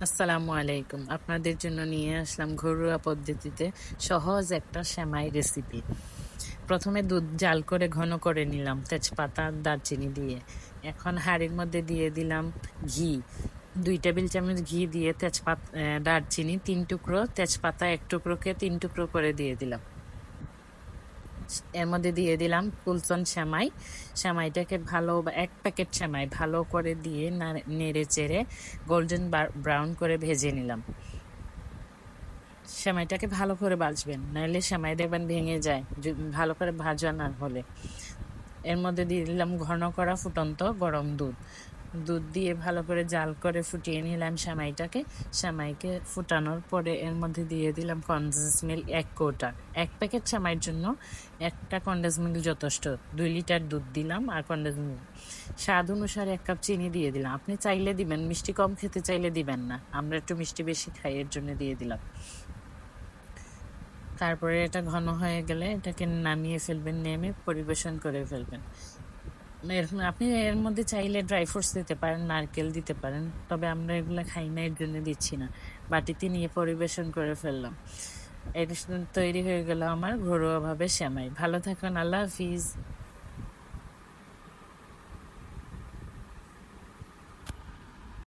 আসসালামু আলাইকুম। আপনাদের জন্য নিয়ে আসলাম ঘরোয়া পদ্ধতিতে সহজ একটা সেমাই রেসিপি। প্রথমে দুধ জাল করে ঘন করে নিলাম তেজপাতা আর দারচিনি দিয়ে। এখন হাঁড়ির মধ্যে দিয়ে দিলাম ঘি। 2 টেবিল চামচ ঘি দিয়ে দারচিনি 3 টুকরো, তেজপাতা 1 টুকরোকে 3 টুকরো করে দিয়ে দিলাম। এর মধ্যে দিয়ে দিলাম কুলসন সেমাই। সেমাইটাকে ভালো, 1 প্যাকেট সেমাই ভালো করে দিয়ে নেড়ে চেড়ে গোল্ডেন ব্রাউন করে ভেজে নিলাম। সেমাইটাকে ভালো করে ভাজবেন, নাহলে সেমাই দেখবেন ভেঙে যায় ভালো করে ভাজা না হলে। এর মধ্যে দিয়ে দিলাম ঘন করা ফুটন্ত গরম দুধ। দুধ দিয়ে ভালো করে জাল করে ফুটিয়ে নিলাম সেমাইকে ফুটানোর পরে এর মধ্যে দিয়ে দিলাম কনডেন্স মিল্ক 1 কোটা। 1 প্যাকেট সেমাইয়ের জন্য একটা কনডেন্স মিল্ক যথেষ্ট। 2 লিটার দুধ দিলাম আর কনডেন্স মিল্ক। স্বাদ অনুসারে 1 কাপ চিনি দিয়ে দিলাম। আপনি চাইলে দিবেন, মিষ্টি কম খেতে চাইলে দিবেন না, আমরা একটু মিষ্টি বেশি খাই এর জন্য দিয়ে দিলাম। তারপরে এটা ঘন হয়ে গেলে এটাকে নামিয়ে ফেলবেন, নেমে পরিবেশন করে ফেলবেন। আপনি এর মধ্যে চাইলে ড্রাই ফ্রুটস দিতে পারেন, নারকেল দিতে পারেন, তবে আমরা এগুলো খাই না, এর জন্য দিচ্ছি না। বাটিতে নিয়ে পরিবেশন করে ফেললাম। এটা তৈরি হয়ে গেল আমার ঘরোয়াভাবে সেমাই। ভালো থাকুন, আল্লাহ হাফিজ।